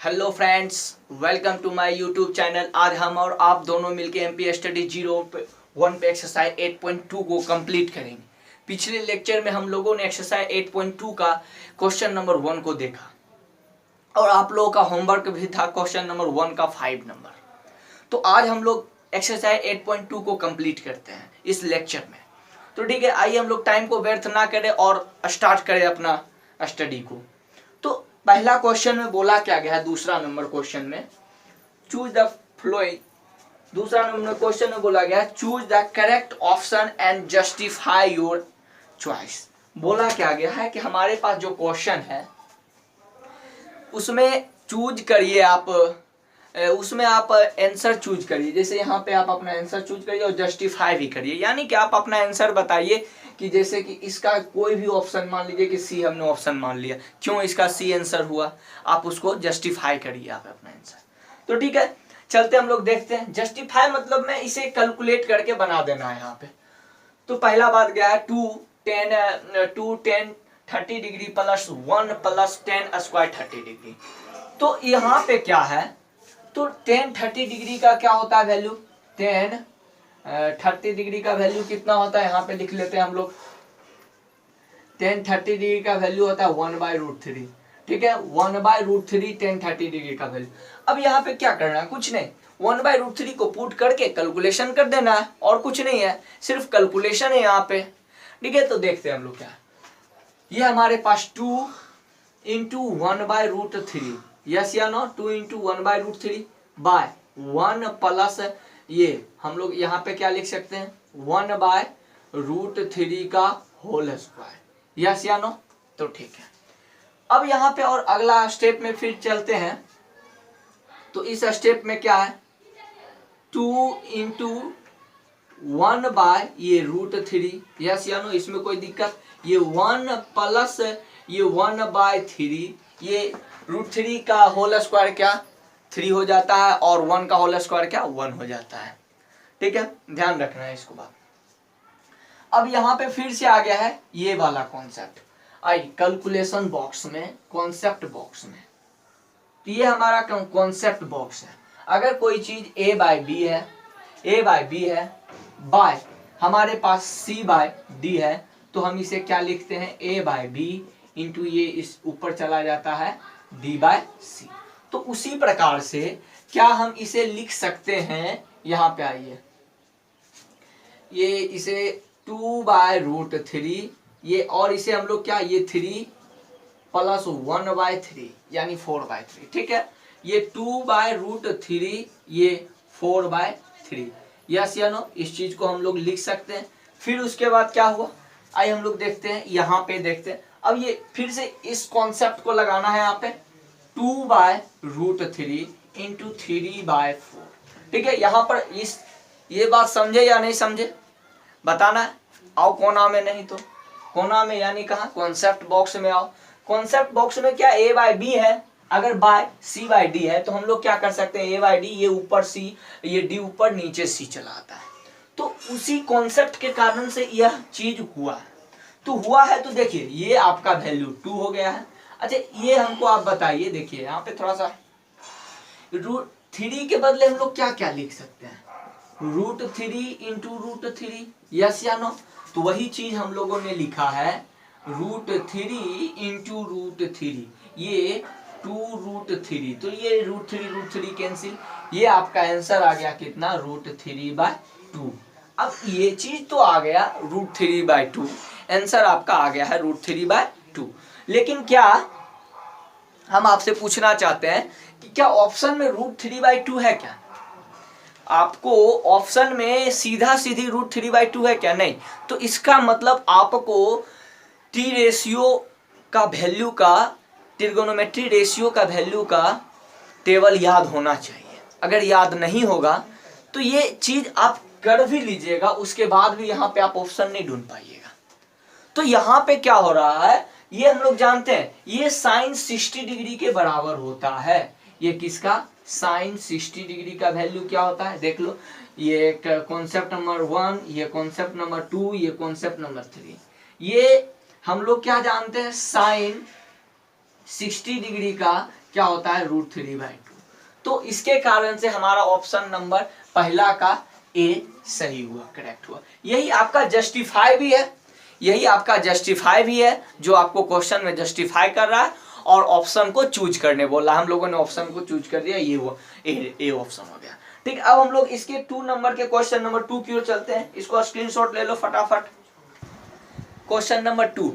Hello friends, welcome to my YouTube channel. आज हम और आप दोनों मिलके एमपी स्टडी 01 पे एक्सरसाइज 8.2 को कंप्लीट करेंगे। पिछले लेक्चर में हम लोगों ने एक्सरसाइज 8.2 का क्वेश्चन नंबर 1 को देखा और आप लोगों का होमवर्क भी था क्वेश्चन नंबर 1 का 5 नंबर। तो आज हम लोग एक्सरसाइज 8.2 को कंप्लीट करते हैं इस लेक्चर में। तो ठीक है, आइए हम लोग टाइम को व्यर्थ ना करें और स्टार्ट करें अपना स्टडी को। तो पहला क्वेश्चन में बोला क्या गया है, दूसरा नंबर क्वेश्चन में चूज द फ्लोइंग। दूसरा नंबर क्वेश्चन में बोला गया choose the correct option and justify your choice. बोला क्या गया है कि हमारे पास जो क्वेश्चन है उसमें चूज करिए आप, उसमें आप आंसर चूज करिए। जैसे यहाँ पे आप अपना आंसर चूज करिए और जस्टिफाई भी करिए, यानी कि आप अपना आंसर बताइए कि जैसे कि इसका कोई भी ऑप्शन, मान लीजिए कि सी हमने ऑप्शन मान लिया, क्यों इसका सी आंसर हुआ, आप उसको जस्टिफाई करिए आप अपना आंसर। तो ठीक है, चलते हम लोग देखते हैं। जस्टिफाई मतलब में इसे कैलकुलेट करके बना देना है यहाँ पे। तो पहला बात गया है 2 10 30 degree plus 1 plus 10 square 30 degree. तो यहाँ पे क्या है, तो 10 30 डिग्री का क्या होता है वैल्यू, 10 30 डिग्री का वैल्यू कितना होता है, यहाँ पे लिख लेते हैं हम लोग। 10 30 डिग्री का वैल्यू होता है 1/√3। ठीक है, 1/√3 10 30 डिग्री का वैल्यू। अब यहाँ पे क्या करना है, कुछ नहीं, 1/√3 को पुट करके कैलकुलेशन कर देना है, और कुछ नहीं है, सिर्फ कैलकुलेशन है यहाँ पे। ठीक है, तो देखते हैं हम लोग क्या, ये हमारे पास 2 × 1/√3, यस या नो, 2 × 1/√3 बाय 1 प्लस ये हम लोग यहाँ पे क्या लिख सकते हैं 1/√3 का होल स्क्वायर, यस या नो। तो ठीक है, अब यहाँ पे और अगला स्टेप में फिर चलते हैं। तो इस स्टेप में क्या है, 2 × 1/√3, यस या नो, इसमें कोई दिक्कत, ये 1 प्लस ये 1/3, ये √3 का होल स्क्वायर क्या 3 हो जाता है, और 1 का होल स्क्वायर क्या 1 हो जाता है। ठीक है, ध्यान रखना है इसको बात। अब यहाँ पे फिर से आ गया है ये वाला कॉन्सेप्ट, आई कैलकुलेशन बॉक्स में, कॉन्सेप्ट बॉक्स में। तो ये हमारा कॉन्सेप्ट बॉक्स है। अगर कोई चीज a/b है, a/b है, बाय हमारे पास c/d है, तो हम इसे क्या लिखते हैं, a/b इंटू ये इस ऊपर चला जाता है d/c। तो उसी प्रकार से क्या हम इसे लिख सकते हैं, यहाँ पे आइए, ये इसे 2/√3, ये और इसे हम लोग क्या, ये 3 प्लस 1/3 यानी 4/3। ठीक है, ये 2/√3, ये 4/3, यस या नो, इस चीज को हम लोग लिख सकते हैं। फिर उसके बाद क्या हुआ, आइए हम लोग देखते हैं, यहाँ पे देखते हैं। अब ये फिर से इस कॉन्सेप्ट को लगाना है यहाँ पे, 2/√3 इंटू 3/4। ठीक है, यहाँ पर इस ये बात समझे या नहीं समझे बताना है। आओ कोना में, नहीं तो कोना में यानी कहाँ, कॉन्सेप्ट बॉक्स में आओ। कॉन्सेप्ट बॉक्स में क्या a/b है, अगर बाय c/d है, तो हम लोग क्या कर सकते हैं, a/d, ये ऊपर c, ये d ऊपर, नीचे c चला आता है। तो उसी कॉन्सेप्ट के कारण से यह चीज हुआ है। तो हुआ है, तो देखिए ये आपका वैल्यू 2 हो गया है। अच्छा, ये हमको आप बताइए, देखिए यहाँ पे थोड़ा सा √3 के बदले हम लोग क्या क्या लिख सकते हैं, √3 इंटू √3, यस या नो। तो वही चीज हम लोगों ने लिखा है, √3 इंटू √3, ये 2√3। तो ये √3 कैंसिल, ये आपका आंसर आ गया कितना, √3/2। अब ये चीज तो आ गया √3/2, आंसर आपका आ गया है √3/2। लेकिन क्या हम आपसे पूछना चाहते हैं कि क्या ऑप्शन में √3/2 है क्या, आपको ऑप्शन में सीधा सीधी √3/2 है क्या, नहीं। तो इसका मतलब आपको टी रेशियो का वैल्यू का, ट्रिगोनोमेट्री रेशियो का वैल्यू का टेबल याद होना चाहिए। अगर याद नहीं होगा तो ये चीज आप कर भी लीजिएगा, उसके बाद भी यहाँ पे आप ऑप्शन नहीं ढूंढ पाइएगा। तो यहाँ पे क्या हो रहा है, ये हम लोग जानते हैं, ये साइन 60 डिग्री के बराबर होता है। ये किसका, साइन 60 डिग्री का वैल्यू क्या होता है, देख लो, ये कॉन्सेप्ट नंबर 1, ये कॉन्सेप्ट नंबर 2, ये कॉन्सेप्ट नंबर 3। ये हम लोग क्या जानते हैं, साइन 60 डिग्री का क्या होता है √3/2। तो इसके कारण से हमारा ऑप्शन नंबर पहला का ए सही हुआ, करेक्ट हुआ। यही आपका जस्टिफाई भी है, यही आपका जस्टिफाई भी है जो आपको क्वेश्चन में जस्टिफाई कर रहा है और ऑप्शन को चूज करने बोला। हम लोगों ने ऑप्शन को चूज कर दिया, ये हुआ ए ऑप्शन हो गया। ठीक, अब हम लोग इसके 2 नंबर के क्वेश्चन नंबर 2 की ओर चलते हैं। इसको स्क्रीनशॉट ले लो फटाफट। क्वेश्चन नंबर 2,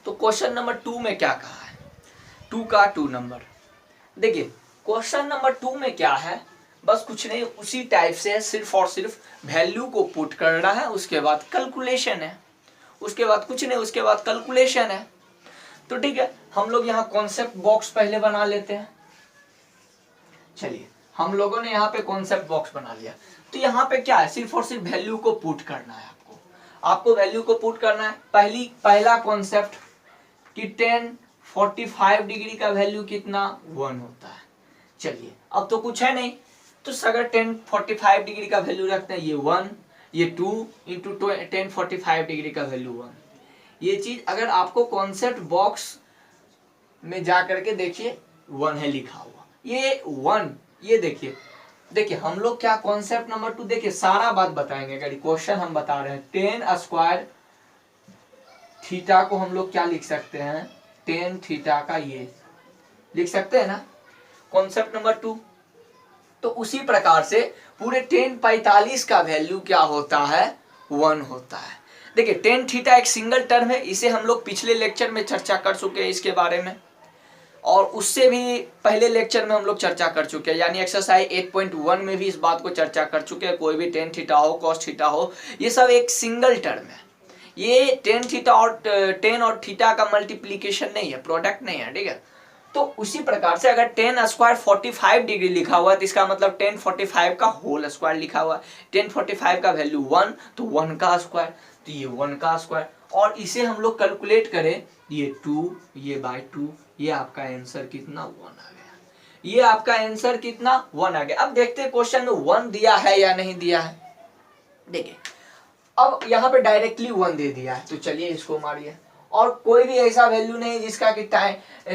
तो क्वेश्चन नंबर 2 में क्या कहा है, 2 का 2 नंबर। देखिए क्वेश्चन नंबर 2 में क्या है, बस कुछ नहीं, उसी टाइप से है, सिर्फ और सिर्फ वैल्यू को पुट करना है, उसके बाद कैलकुलेशन है, उसके बाद कुछ नहीं, उसके बाद कैलकुलेशन है। तो ठीक है, हम लोग यहाँ कॉन्सेप्ट बॉक्स पहले बना लेते हैं। चलिए हम लोगों ने यहाँ पे कॉन्सेप्ट बॉक्स बना लिया। तो यहाँ पे क्या है, सिर्फ और सिर्फ वैल्यू को पुट करना है। आपको वैल्यू को पुट करना है। पहला कॉन्सेप्ट कि tan 45 डिग्री का वैल्यू कितना 1 होता है। चलिए अब तो कुछ है नहीं, तो अगर tan 45 डिग्री का वैल्यू रखते हैं, ये 1, ये 2 इंटू tan 45 डिग्री का वैल्यू 1। ये चीज अगर आपको कॉन्सेप्ट बॉक्स में जा करके देखिए 1 है लिखा हुआ, ये 1, ये देखिए हम लोग क्या कॉन्सेप्ट नंबर 2, देखिए सारा बात बताएंगे। अगर क्वेश्चन हम बता रहे हैं tan स्क्वायर थीटा को हम लोग क्या लिख सकते हैं, tan थीटा का ये लिख सकते हैं ना, कॉन्सेप्ट नंबर 2। तो उसी प्रकार से पूरे tan 45 का वैल्यू क्या होता है 1 होता है। देखिए tan थीटा एक सिंगल टर्म है, इसे हम लोग पिछले लेक्चर में चर्चा कर चुके हैं इसके बारे में, और उससे भी पहले लेक्चर में हम लोग चर्चा कर चुके हैं, यानी एक्सरसाइज 8.1 में भी इस बात को चर्चा कर चुके हैं। कोई भी tan थीटा हो, cos थीटा हो, ये सब एक सिंगल टर्म है। ये tan थीटा और tan और थीटा का मल्टीप्लीकेशन नहीं है, प्रोडक्ट नहीं है, ठीक है। तो उसी प्रकार से अगर tan स्क्वायर 45 डिग्री लिखा हुआ है तो इसका मतलब tan 45 का होल स्क्वायर लिखा हुआ है। tan 45 का वैल्यू 1, तो 1 का स्क्वायर, तो ये 1 का स्क्वायर, और इसे हम लोग कैलकुलेट करें, ये 2, ये बाय 2, ये आपका आंसर कितना 1 आ गया। ये आपका आंसर कितना 1 आ गया। अब देखते हैं क्वेश्चन में 1 दिया है या नहीं दिया है। देखिए अब यहाँ पे डायरेक्टली 1 दे दिया है, तो चलिए इसको मारिए। और कोई भी ऐसा वैल्यू नहीं जिसका कि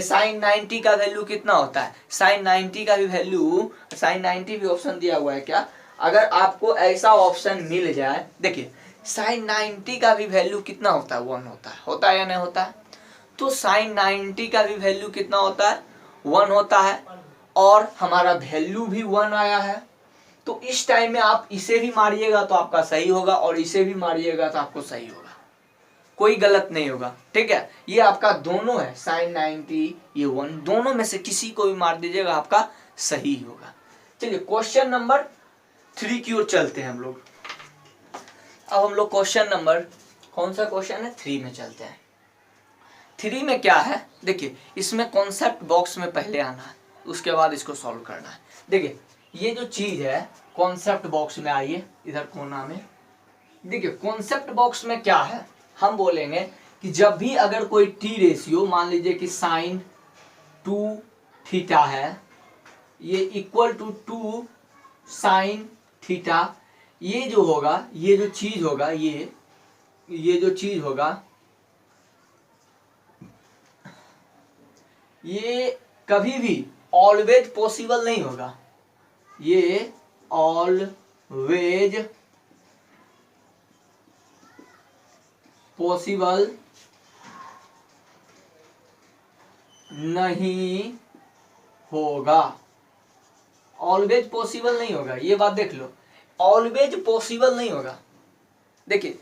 sin 90 का वैल्यू कितना होता है, sin 90 का भी वैल्यू, sin 90 भी ऑप्शन दिया हुआ है क्या। अगर आपको ऐसा ऑप्शन मिल जाए, देखिए sin 90 का भी वैल्यू कितना होता है 1 होता है या नहीं होता है। तो sin 90 का भी वैल्यू कितना होता है 1 होता है, और हमारा वैल्यू भी 1 आया है। तो इस टाइम में आप इसे भी मारिएगा तो आपका सही होगा, और इसे भी मारिएगा तो आपको सही होगा, कोई गलत नहीं होगा, ठीक है। ये आपका दोनों है, sin 90 ये 1, दोनों में से किसी को भी मार दीजिएगा आपका सही होगा। चलिए क्वेश्चन नंबर 3 की ओर चलते हैं हम लोग। अब हम लोग क्वेश्चन नंबर, कौन सा क्वेश्चन है, 3 में चलते हैं। 3 में क्या है, देखिए इसमें कॉन्सेप्ट बॉक्स में पहले आना है, उसके बाद इसको सॉल्व करना है। देखिए ये जो चीज है कॉन्सेप्ट बॉक्स में, आइए इधर कोना में। देखिए कॉन्सेप्ट बॉक्स में क्या है, हम बोलेंगे कि जब भी अगर कोई टी रेशियो, मान लीजिए कि sin 2 थीटा है, ये इक्वल टू 2 sin थीटा, ये जो होगा, ये जो चीज होगा, ये जो चीज होगा, ये कभी भी ऑलवेज पॉसिबल नहीं होगा, ये ऑलवेज पॉसिबल नहीं होगा, ऑलवेज पॉसिबल नहीं होगा, ये बात देख लो, ऑलवेज पॉसिबल नहीं होगा। देखिए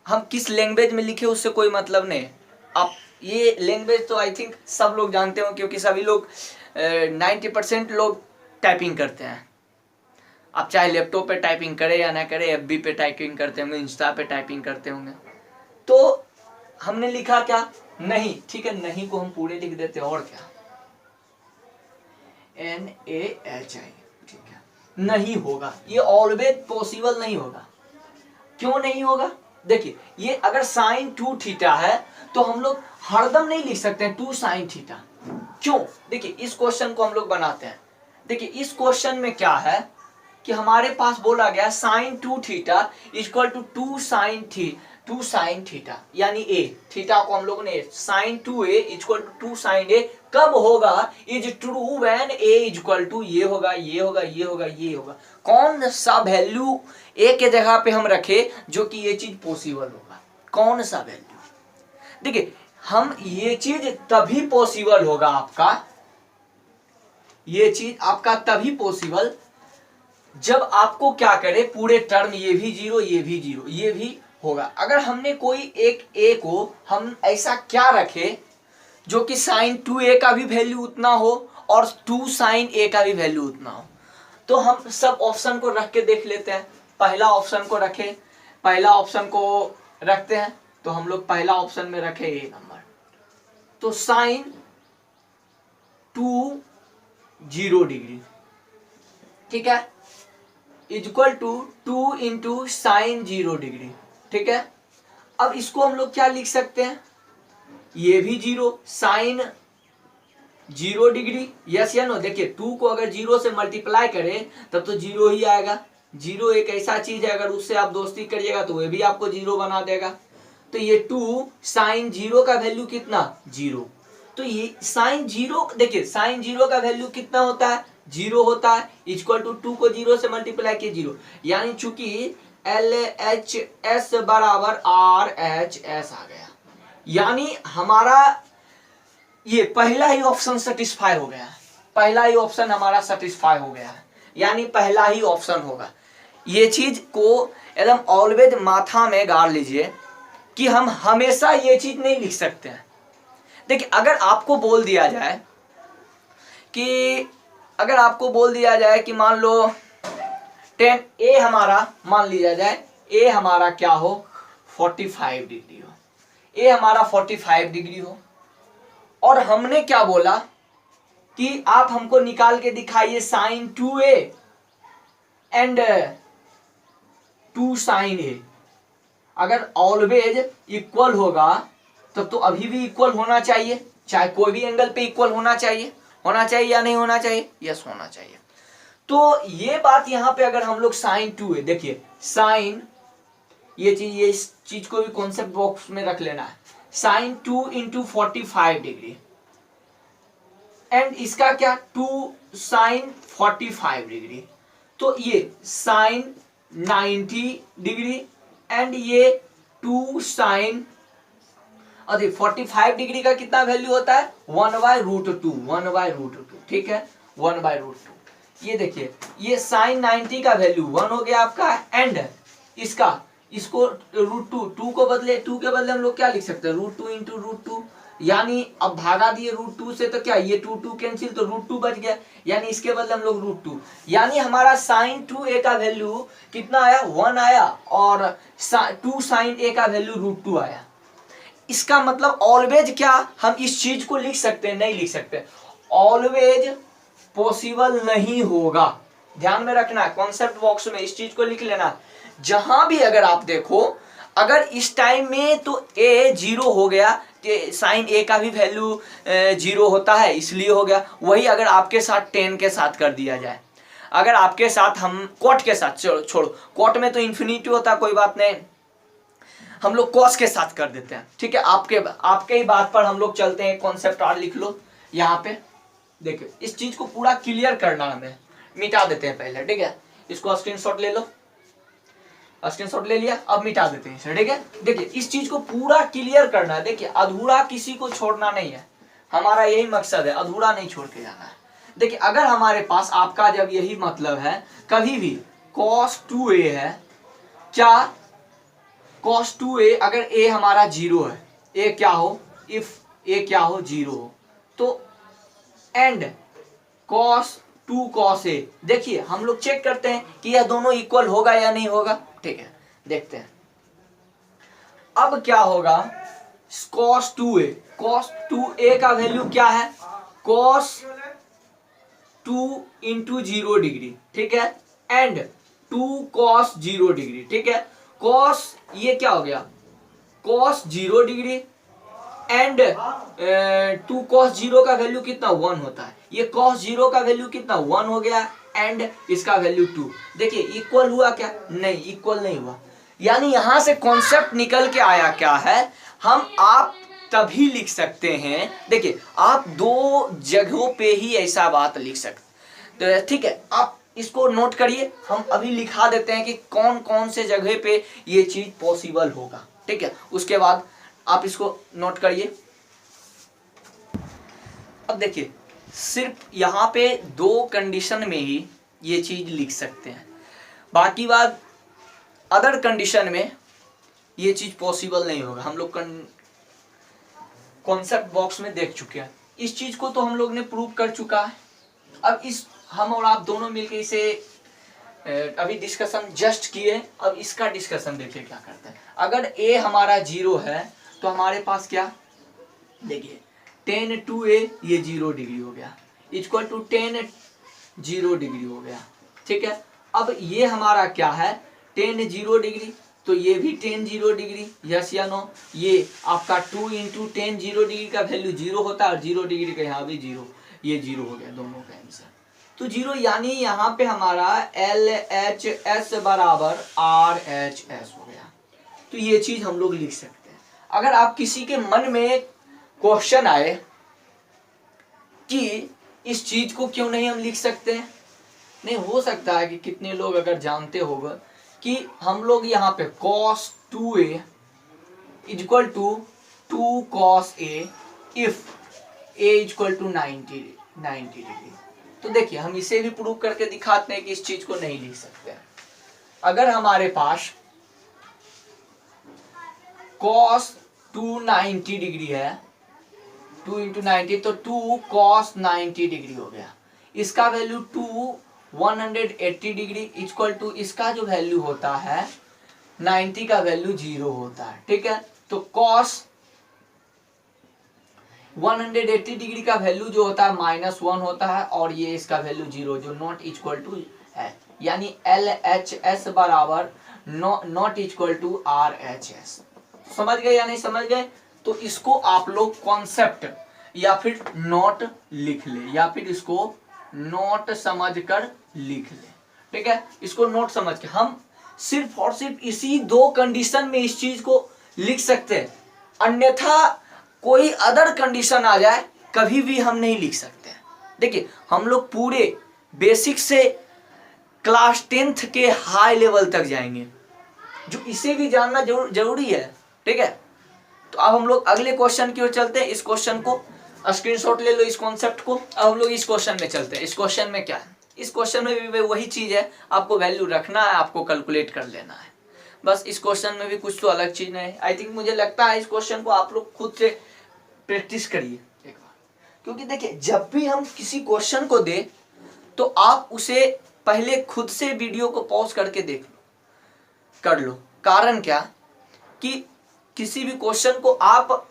हम किस लैंग्वेज में लिखे उससे कोई मतलब नहीं है। आप ये लैंग्वेज तो आई थिंक सब लोग जानते हो, क्योंकि सभी लोग 90% लोग टाइपिंग करते हैं। आप चाहे लैपटॉप पे टाइपिंग करें या ना करें, एफबी पे टाइपिंग करते होंगे, इंस्टा पे टाइपिंग करते होंगे। तो हमने लिखा क्या, नहीं, ठीक है, नहीं को हम पूरे लिख देते हैं, और क्या, NAHI, ठीक है, नहीं होगा, ये ऑलवेज पॉसिबल नहीं होगा। क्यों नहीं होगा, देखिए ये अगर sin 2 थीटा है तो हम लोग हरदम नहीं लिख सकते हैं 2 sin थीटा। क्यों, देखिए इस क्वेश्चन को हम लोग बनाते हैं। देखिए इस क्वेश्चन में क्या है कि हमारे पास बोला गया sin 2 theta equal to 2 sin theta, यानी a, थीटा को हम लोग ने sin 2a equal to 2 sin a कब होगा, is true when a is equal to, ये होगा ये होगा ये होगा ये होगा। कौन सा वैल्यू ए के जगह पे हम रखे जो कि ये चीज पॉसिबल होगा, कौन सा वैल्यू। देखिए हम ये चीज तभी पॉसिबल होगा आपका, ये चीज आपका तभी पॉसिबल जब आपको क्या करे, पूरे टर्म ये भी जीरो ये भी जीरो ये भी होगा। अगर हमने कोई एक ए को हम ऐसा क्या रखे जो कि साइन 2a का भी वैल्यू उतना हो और 2 साइन a का भी वैल्यू उतना हो, तो हम सब ऑप्शन को रख के देख लेते हैं। पहला ऑप्शन को रखे, पहला ऑप्शन को रखते हैं, तो हम लोग पहला ऑप्शन में रखे ए नंबर, तो साइन 2 0 डिग्री, ठीक है, equal to 2 into sine 0 degree, ठीक है। अब इसको हम लोग क्या लिख सकते हैं, ये भी जीरो साइन 0 डिग्री, यस या नो। देखिए 2 को अगर 0 से मल्टीप्लाई करें तब तो 0 ही आएगा। 0 एक ऐसा चीज है, अगर उससे आप दोस्ती करिएगा तो वह भी आपको 0 बना देगा। तो ये 2 साइन 0 का वैल्यू कितना, 0। तो ये साइन 0, देखिए साइन 0 का वैल्यू कितना होता है, 0 होता है, इक्वल टू 2 को 0 से मल्टीप्लाई किए 0, यानी चूंकि LHS बराबर RHS आ गया, यानी हमारा ये पहला ही ऑप्शन सेटिस्फाई हो गया है, पहला ही ऑप्शन हमारा सेटिस्फाई हो गया है, यानी पहला ही ऑप्शन होगा। ये चीज को एकदम ऑलवेज माथा में गाड़ लीजिए कि हम हमेशा ये चीज नहीं लिख सकते हैं। देखिए अगर आपको बोल दिया जाए कि, अगर आपको बोल दिया जाए कि मान लो 10 ए हमारा, मान लिया जाए ए हमारा क्या हो 45 डिग्री हो, ए हमारा 45 डिग्री हो, और हमने क्या बोला कि आप हमको निकाल के दिखाइए sine 2a and 2 sine a। अगर ऑलवेज इक्वल होगा तब तो अभी भी इक्वल होना चाहिए, चाहे कोई भी एंगल पे इक्वल होना चाहिए या नहीं होना चाहिए, यस होना चाहिए। तो ये बात यहां पे अगर हम लोग साइन 2a, देखिए साइन, ये इस चीज को भी कॉन्सेप्ट बॉक्स में रख लेना है, साइन 2 इंटू 45 डिग्री एंड इसका क्या 2 साइन 45 डिग्री, तो ये साइन 90 डिग्री एंड ये 2 साइन, और 45 डिग्री का कितना वैल्यू होता है 1/√2, 1/√2, ठीक है 1/√2। ये देखिए ये साइन 90 का वैल्यू 1 हो गया आपका, एंड इसको √2 को बदले, 2 के बदले हम लोग क्या लिख सकते हैं √2 इंटू √2, यानी अब भागा दिए √2 से तो क्या ये 2 कैंसिल, तो √2 बच गया, यानी इसके बदले हम लोग √2, यानी हमारा साइन 2a का वैल्यू कितना आया 1 आया, और 2 साइन a का वैल्यू √2 आया। इसका मतलब ऑलवेज क्या हम इस चीज को लिख सकते हैं, नहीं लिख सकते, ऑलवेज पॉसिबल नहीं होगा। ध्यान में रखना, कॉन्सेप्ट बॉक्स में इस चीज को लिख लेना। जहां भी अगर आप देखो, अगर इस टाइम में तो a 0 हो गया, साइन a का भी वैल्यू 0 होता है इसलिए हो गया। वही अगर आपके साथ 10 के साथ कर दिया जाए, अगर आपके साथ हम कॉट के साथ, छोड़ो कॉट में तो इन्फिनिटी होता, कोई बात नहीं, हम लोग कॉस के साथ कर देते हैं, ठीक है। आपके ही बात पर हम लोग चलते हैं, कॉन्सेप्ट और लिख लो यहाँ पे। देखिए इस चीज को पूरा क्लियर करना, हमें मिटा देते हैं पहले, ठीक है। इसको स्क्रीनशॉट ले लो, स्क्रीनशॉट ले लिया, अब मिटा देते हैं इसे, ठीक है। देखिए इस चीज को पूरा क्लियर करना है, देखिए अधूरा किसी को छोड़ना नहीं है, हमारा यही मकसद है, अधूरा नहीं छोड़ के जाना है। देखिए अगर हमारे पास, आपका जब यही मतलब है, कभी भी cos 2a है, क्या cos 2a, अगर a हमारा 0 है, a क्या हो, इफ a क्या हो 0 हो, तो एंड cos 2 cos a, देखिए हम लोग चेक करते हैं कि यह दोनों इक्वल होगा या नहीं होगा, ठीक है, देखते हैं। अब क्या होगा cos 2a का वैल्यू क्या है, cos 2 इंटू 0 डिग्री, ठीक है, एंड 2 cos 0 डिग्री, ठीक है। cos ये क्या हो गया cos 0 डिग्री एंड 2 cos 0 का वैल्यू कितना 1 होता है, ये cos 0 का वैल्यू कितना 1 हो गया एंड इसका वैल्यू 2। देखिए इक्वल हुआ क्या, नहीं इक्वल नहीं हुआ, यानी यहां से कॉन्सेप्ट निकल के आया क्या है, हम आप तभी लिख सकते हैं। देखिए आप दो जगहों पे ही ऐसा बात लिख सकते, तो ठीक है आप इसको नोट करिए। हम अभी लिखा देते हैं कि कौन कौन से जगह पे ये चीज पॉसिबल होगा, ठीक है, उसके बाद आप इसको नोट करिए। अब देखिए सिर्फ यहाँ पे दो कंडीशन में ही ये चीज लिख सकते हैं, बाकी बात अदर कंडीशन में ये चीज पॉसिबल नहीं होगा। हम लोग कॉन्सेप्ट बॉक्स में देख चुके हैं, इस चीज को तो हम लोग ने प्रूव कर चुका है। अब इस हम और आप दोनों मिलकर इसे अभी डिस्कशन जस्ट किए, अब इसका डिस्कशन देखिए क्या करते हैं। अगर ए हमारा 0 है तो हमारे पास क्या, देखिए tan 2a ये 0 डिग्री हो गया, इक्वल टू tan 0 डिग्री हो गया, ठीक है। अब ये हमारा क्या है tan 0 डिग्री, तो ये भी tan 0 डिग्री, यस या नो। ये आपका 2 इंटू tan 0 डिग्री का वैल्यू 0 होता है और 0 डिग्री का यहाँ भी 0, ये 0 हो गया दोनों का आंसर। तो 0 यानी यहाँ पे हमारा LHS बराबर RHS हो गया। तो ये चीज हम लोग लिख सकते हैं। अगर आप किसी के मन में क्वेश्चन आए कि इस चीज को क्यों नहीं हम लिख सकते हैं, नहीं हो सकता है कि कितने लोग अगर जानते होगा कि हम लोग यहाँ पे cos 2a equal to 2 cos a if a equal to 90 degree. तो देखिए हम इसे भी प्रूव करके दिखाते हैं कि इस चीज को नहीं लिख सकते। अगर हमारे पास cos 290 डिग्री है, 2 इंटू 90 तो 2 cos 90 डिग्री हो गया, इसका वैल्यू 2 180 डिग्री इक्वल टू इसका जो वैल्यू होता है 90 का वैल्यू 0 होता है, ठीक है। तो cos 180 डिग्री का वैल्यू जो होता है -1 होता है और ये इसका वैल्यू 0 जो नॉट इक्वल टू है, यानी LHS बराबर नॉट इक्वल टू RHS। समझ गए या नहीं समझ गए? तो इसको आप लोग कॉन्सेप्ट या फिर नोट लिख ले, या फिर इसको नोट समझकर लिख ले, ठीक है। इसको नोट समझ के हम सिर्फ और सिर्फ इसी दो कंडीशन में इस चीज को लिख सकते हैं, अन्यथा कोई अदर कंडीशन आ जाए कभी भी हम नहीं लिख सकते हैं। देखिए हम लोग पूरे बेसिक से क्लास 10th के हाई लेवल तक जाएंगे, जो इसे भी जानना जरूरी है, ठीक है। तो अब हम लोग अगले क्वेश्चन की ओर चलते हैं। इस क्वेश्चन को स्क्रीनशॉट ले लो, इस कॉन्सेप्ट को। अब हम लोग इस क्वेश्चन में चलते हैं। इस क्वेश्चन में क्या है, इस क्वेश्चन में भी वही चीज है, आपको वैल्यू रखना है, आपको कैलकुलेट कर लेना है, बस। इस क्वेश्चन में भी कुछ तो अलग चीज नहीं है। आई थिंक मुझे लगता है इस क्वेश्चन को आप लोग खुद से प्रैक्टिस करिए एक बार, क्योंकि देखिए जब भी हम किसी क्वेश्चन को दे तो आप उसे पहले खुद से वीडियो को पॉज करके देख लो, कर लो। कारण क्या कि किसी भी क्वेश्चन को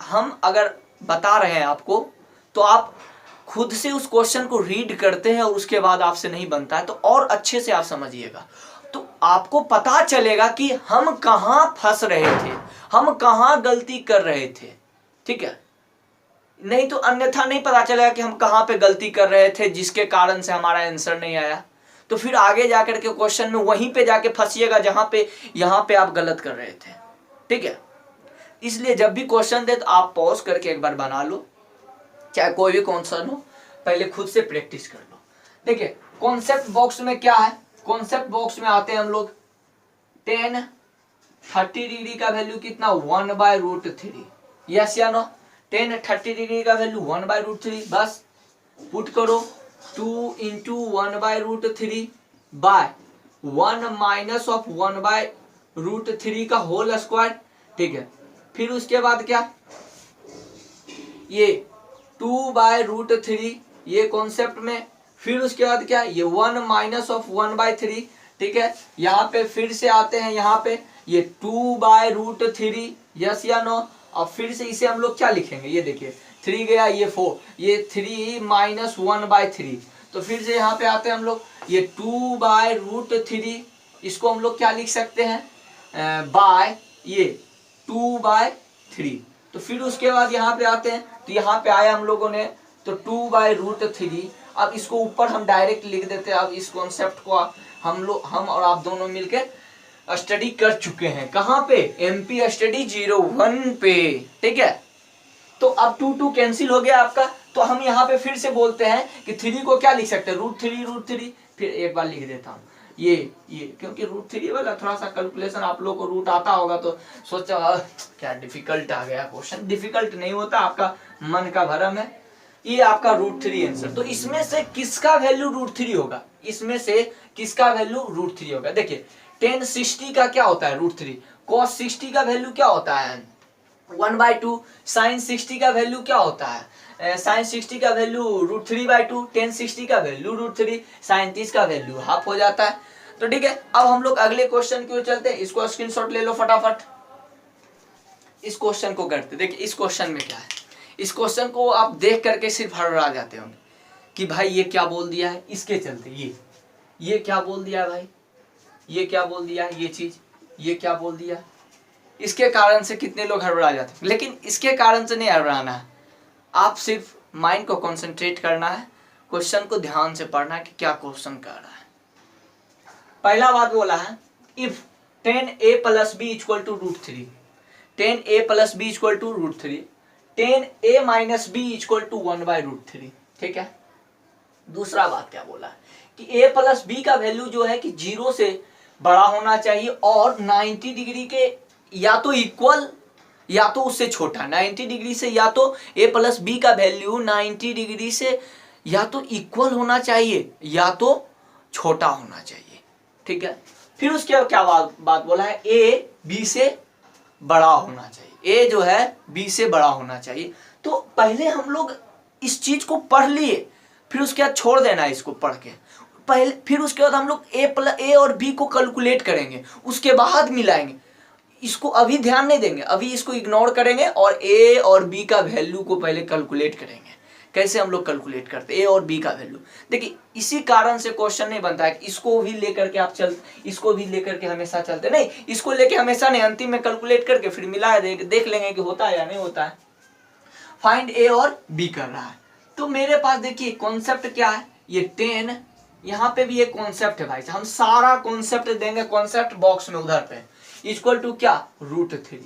हम अगर बता रहे हैं आपको, तो आप खुद से उस क्वेश्चन को रीड करते हैं और उसके बाद आपसे नहीं बनता है, तो और अच्छे से आप समझिएगा, तो आपको पता चलेगा कि हम कहाँ फंस रहे थे, हम कहाँ गलती कर रहे थे, ठीक है। नहीं तो अन्यथा नहीं पता चलेगा कि हम कहाँ पे गलती कर रहे थे जिसके कारण से हमारा आंसर नहीं आया, तो फिर आगे जाकर के क्वेश्चन में वहीं पे जाके फंसिएगा जहां पे यहाँ पे आप गलत कर रहे थे, ठीक है। इसलिए जब भी क्वेश्चन दे तो आप पॉज करके एक बार बना लो, चाहे कोई भी क्वेश्चन हो, पहले खुद से प्रैक्टिस कर लो। देखिए कॉन्सेप्ट बॉक्स में क्या है, कॉन्सेप्ट बॉक्स में आते हैं हम लोग, tan 30 डिग्री का वैल्यू कितना 1/√3, यस या नो। tan 30 डिग्री का वैल्यू 1/√3, बस पुट करो 2 इंटू 1/√3 बाय 1 माइनस ऑफ 1/√3 का होल स्क्वायर, ठीक है। फिर उसके बाद क्या, ये 2/√3 ये कॉन्सेप्ट में, फिर उसके बाद क्या, ये 1 माइनस ऑफ 1/3, ठीक है। यहाँ पे फिर से आते हैं, यहाँ पे ये 2/√3, यस या नो। अब फिर से इसे हम लोग क्या लिखेंगे, ये देखिए 3 गया, ये 4, ये 3 माइनस 1/3, तो फिर से यहाँ पे आते हैं हम लोग, ये 2/√3, इसको हम लोग क्या लिख सकते हैं बाय ये 2/3। तो फिर उसके बाद यहाँ पे आते हैं, तो यहाँ पे आया हम लोगों ने तो 2/√3। अब इसको ऊपर हम डायरेक्ट लिख देते हैं। अब इस कॉन्सेप्ट को हम और आप दोनों मिलकर स्टडी कर चुके हैं, कहाँ पे, MP स्टडी 01 पे, ठीक है। तो अब 2 कैंसिल हो गया आपका। तो हम यहाँ पे फिर से बोलते हैं कि 3 को क्या लिख सकते हैं, √3, फिर एक बार लिख देता हूँ ये क्योंकि √3 वाला थोड़ा सा कैलकुलेशन आप लोग को रूट आता होगा तो सोचा क्या डिफिकल्ट आ गया क्वेश्चन। डिफिकल्ट नहीं होता, आपका मन का भरम है। ये आपका √3 आंसर। तो इसमें से किसका वैल्यू √3 होगा, इसमें से किसका वैल्यू √3 होगा। देखिए tan 60 का क्या होता है √3, cos 60 का वैल्यू क्या होता है 1/2, sin 60 का वैल्यू क्या होता है sin 60 का वैल्यू √3/2, tan 60 का वैल्यू √3, sin 30 का वैल्यू हाफ हो जाता है। तो ठीक है, अब हम लोग अगले क्वेश्चन की ओर चलते हैं। इसको स्क्रीनशॉट ले लो फटाफट, इस क्वेश्चन को करते। देखिए इस क्वेश्चन में क्या है, इस क्वेश्चन को आप देख करके सिर्फ हड़बड़ा जाते होंगे कि भाई ये क्या बोल दिया है, इसके चलते ये क्या बोल दिया है भाई, ये क्या बोल दिया है, ये चीज ये क्या बोल दिया, इसके कारण से कितने लोग हड़बड़ा जाते हैं। लेकिन इसके कारण से नहीं हड़बड़ाना है, आप सिर्फ माइंड को कंसंट्रेट करना है, क्वेश्चन को ध्यान से पढ़ना है कि क्या क्वेश्चन कर रहा है। पहला बात बोला है if tan a + b = √3, tan a + b = √3, tan a - b = 1/√3। ठीक है, दूसरा बात क्या बोला है कि a + b का वैल्यू जो है कि 0 से बड़ा होना चाहिए और 90 डिग्री के या तो इक्वल या तो उससे छोटा। 90 डिग्री से या तो a + b का वैल्यू 90 डिग्री से या तो इक्वल होना चाहिए या तो छोटा होना चाहिए। ठीक है, फिर उसके क्या बात बोला है, a b से बड़ा होना चाहिए, a जो है b से बड़ा होना चाहिए। तो पहले हम लोग इस चीज को पढ़ लिए, फिर उसके बाद छोड़ देना इसको पढ़ के पहले, फिर उसके बाद हम लोग a और b को कैलकुलेट करेंगे, उसके बाद मिलाएंगे। इसको अभी ध्यान नहीं देंगे, अभी इसको इग्नोर करेंगे और a और b का वैल्यू को पहले कैलकुलेट करेंगे। कैसे हम लोग कैलकुलेट करते हैं a और b का वैल्यू। देखिए इसी कारण से क्वेश्चन नहीं बनता है कि इसको भी लेकर के आप इसको भी लेकर के हमेशा चलते नहीं, इसको लेके हमेशा नहीं, अंतिम में कैलकुलेट करके फिर मिला देख लेंगे कि होता है या नहीं होता है। फाइंड a और b कर रहा है, तो मेरे पास देखिए कॉन्सेप्ट क्या है, ये 10, यहाँ पे भी एक कॉन्सेप्ट है भाई, हम सारा कॉन्सेप्ट देंगे कॉन्सेप्ट बॉक्स में उधर पे, इक्वल टू क्या √3।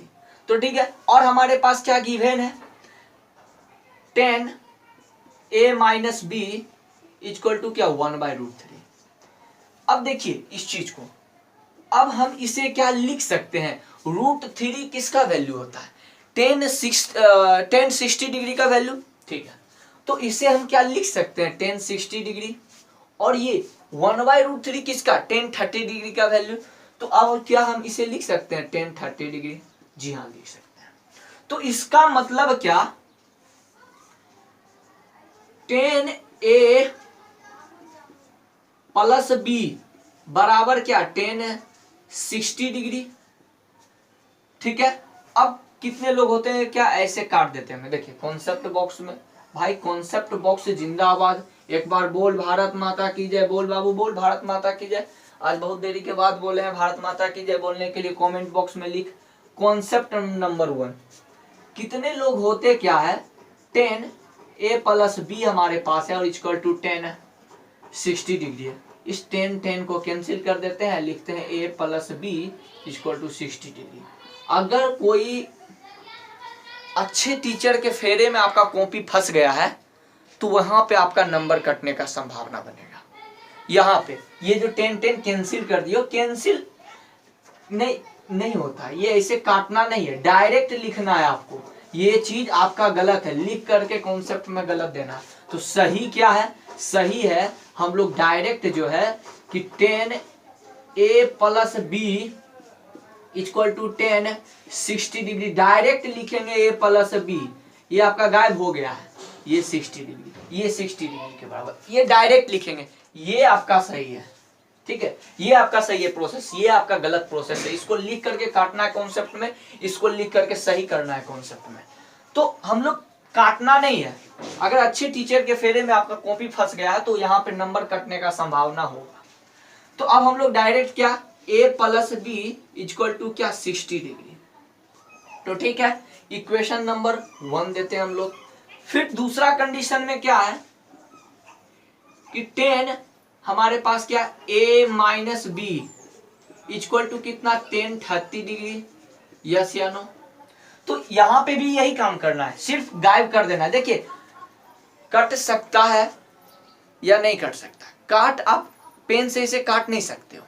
तो ठीक है, और हमारे पास क्या गिवन है, tan a - b equal to क्या 1/√3। अब देखिए इस चीज को, अब हम इसे क्या लिख सकते हैं, √3 किसका वैल्यू होता है, tan 60 डिग्री का वैल्यू। ठीक है, तो इसे हम क्या लिख सकते हैं, tan 60 डिग्री, और ये 1/√3 किसका, tan 30 डिग्री का वैल्यू। तो अब क्या हम इसे लिख सकते हैं tan 30 डिग्री, जी हाँ लिख सकते हैं। तो इसका मतलब क्या, tan a + b बराबर क्या tan 60 डिग्री। ठीक है, अब कितने लोग होते हैं क्या ऐसे काट देते हैं, देखिए कॉन्सेप्ट बॉक्स में भाई, कॉन्सेप्ट बॉक्स जिंदाबाद। एक बार बोल भारत माता की जय, बोल बाबू बोल भारत माता की जय। आज बहुत देरी के बाद बोले हैं भारत माता की जय, बोलने के लिए कमेंट बॉक्स में लिख कॉन्सेप्ट नंबर 1। कितने लोग होते क्या है, tan a + b हमारे पास है और इक्वल टू tan 60 डिग्री है। इस tan को कैंसिल कर देते हैं, लिखते हैं a + b equal to 60 degree. अगर कोई अच्छे टीचर के फेरे में आपका कॉपी फंस गया है तो वहां पे आपका नंबर कटने का संभावना बनेगा। यहाँ पे ये जो tan कैंसिल कर दियो, कैंसिल नहीं होता, ये ऐसे काटना नहीं है, डायरेक्ट लिखना है आपको। ये चीज आपका गलत है, लिख करके कॉन्सेप्ट में गलत देना। तो सही क्या है, सही है हम लोग डायरेक्ट जो है कि tan a + b equal to tan 60 degree direct लिखेंगे a + b। ये आपका गायब हो गया है, ये 60 डिग्री, ये 60 डिग्री के बराबर, ये डायरेक्ट लिखेंगे, ये आपका सही है। ठीक है, ये आपका सही है प्रोसेस, ये आपका गलत प्रोसेस है। इसको लिख करके काटना है कॉन्सेप्ट में, इसको लिख करके सही करना है कॉन्सेप्ट में। तो हम लोग काटना नहीं है। अगर अच्छे टीचर के फेरे में आपका कॉपी फंस गया है तो यहाँ पे नंबर कटने का संभावना होगा। तो अब हम लोग डायरेक्ट क्या a + b इक्वल टू क्या 60 डिग्री। तो ठीक है, इक्वेशन नंबर 1 देते हैं हम लोग। फिर दूसरा कंडीशन में क्या है कि tan हमारे पास क्या a - b इक्वल टू कितना tan 30 डिग्री, यस या नो। तो यहाँ पे भी यही काम करना है, सिर्फ गायब कर देना है। देखिए कट सकता है या नहीं कट सकता, काट आप पेन से इसे काट नहीं सकते हो,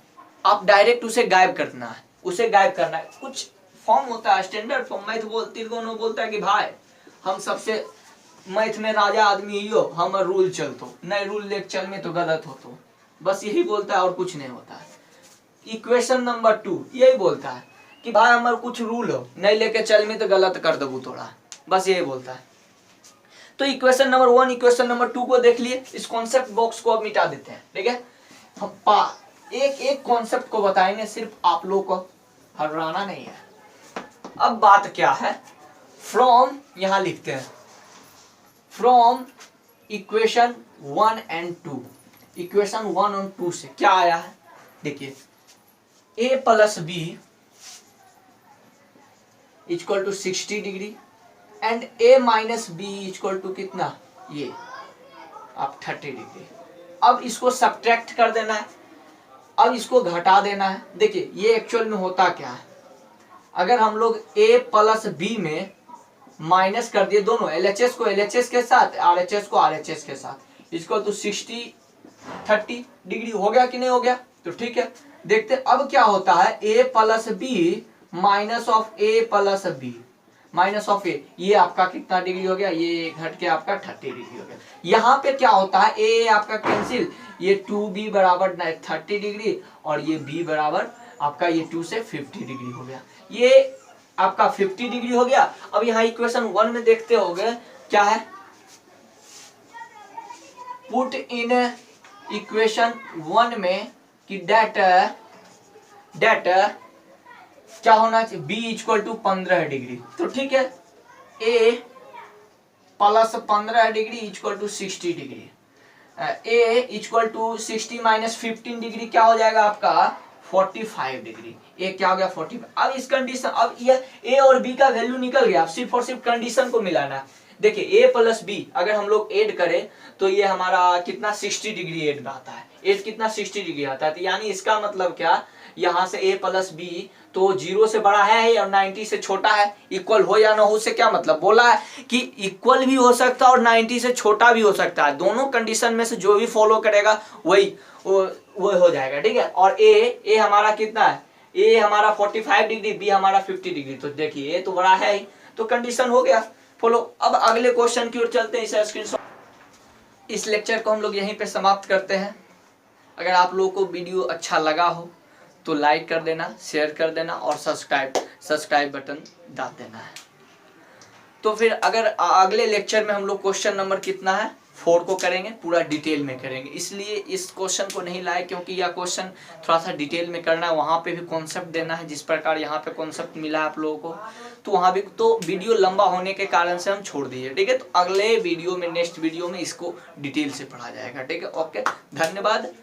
आप डायरेक्ट उसे गायब करना है, उसे गायब करना है। कुछ फॉर्म होता है स्टैंडर्ड फॉर्म, मैथ बोलता है कि भाई हम सबसे मैथ में राजा आदमी ही हो, हम रूल चलतो नहीं, रूल लेके चल में तो गलत हो, तो बस यही बोलता है और कुछ नहीं होता है। इक्वेशन नंबर 2 यही बोलता है कि भाई हमारा कुछ रूल हो, नहीं लेके चल में तो गलत कर दबू थोड़ा, बस यही बोलता है। तो इक्वेशन नंबर 1 इक्वेशन नंबर 2 को देख लिए, इस कॉन्सेप्ट बॉक्स को अब मिटा देते हैं। ठीक है, हम एक एक कॉन्सेप्ट को बताएंगे, सिर्फ आप लोग को हराना नहीं है। अब बात क्या है, फ्रॉम यहां लिखते हैं, फ्रॉम इक्वेशन 1 एंड 2, इक्वेशन 1 और 2 से क्या आया है, देखिए a plus b equal to 60 degree and a minus b equal to कितना, ये आप 30 डिग्री। अब इसको सब्ट्रैक्ट कर देना है, अब इसको घटा देना है। देखिए ये एक्चुअल में होता क्या है, अगर हम लोग a प्लस बी में माइनस कर दिए दोनों, LHS को LHS के साथ, RHS को RHS के साथ, इसको तो 60-30 डिग्री हो गया कि नहीं हो गया, तो ठीक है। देखते अब क्या होता है, a plus b minus of a plus b minus of a, ये आपका कितना डिग्री हो गया, ये घट के आपका 30 डिग्री हो गया। यहाँ पे क्या होता है, a आपका कैंसिल, ये 2b बराबर 30 डिग्री और ये b बराबर आपका ये 2 से 50 डिग्री हो गया, ये आपका 50 डिग्री हो गया। अब यहाँ इक्वेशन 1 में देखते हो गए क्या है, पुट इन इक्वेशन 1 में कि डेट क्या होना चाहिए, b इक्वल टू 15 डिग्री, तो ठीक है a plus 15 degree equal to 60 degree, a equal to 60 minus 15 degree क्या हो जाएगा आपका 45 डिग्री, ए क्या हो गया 45। अब इस कंडीशन, अब ये a और b का वैल्यू निकल गया, अब सिर्फ और सिर्फ कंडीशन को मिलाना। देखिए a प्लस बी अगर हम लोग ऐड करें तो ये हमारा कितना 60 डिग्री ऐड आता है, ऐड कितना 60 डिग्री आता है, तो यानी इसका मतलब क्या, यहाँ से a प्लस बी तो 0 से बड़ा है और 90 से छोटा है, इक्वल हो या ना हो से क्या मतलब, बोला है कि इक्वल भी हो सकता है और 90 से छोटा भी हो सकता है, दोनों कंडीशन में से जो भी फॉलो करेगा वही वो हो जाएगा। ठीक है, और a हमारा कितना है, a हमारा 45 डिग्री, b हमारा 50 डिग्री, तो देखिए a तो बड़ा है ही, तो कंडीशन हो गया फॉलो। अब अगले क्वेश्चन की ओर चलते हैं, इसे स्क्रीनशॉट। इस लेक्चर को हम लोग यहीं पे समाप्त करते हैं। अगर आप लोगों को वीडियो अच्छा लगा हो तो लाइक कर देना, शेयर कर देना और सब्सक्राइब बटन दाब देना है। तो फिर अगर अगले लेक्चर में हम लोग क्वेश्चन नंबर कितना है 4 को करेंगे, पूरा डिटेल में करेंगे, इसलिए इस क्वेश्चन को नहीं लाए क्योंकि यह क्वेश्चन थोड़ा सा डिटेल में करना है, वहाँ पे भी कॉन्सेप्ट देना है, जिस प्रकार यहाँ पे कॉन्सेप्ट मिला है आप लोगों को, तो वहाँ भी तो वीडियो लंबा होने के कारण से हम छोड़ दिए। ठीक है, तो अगले वीडियो में, नेक्स्ट वीडियो में इसको डिटेल से पढ़ा जाएगा। ठीक है, ओके, धन्यवाद।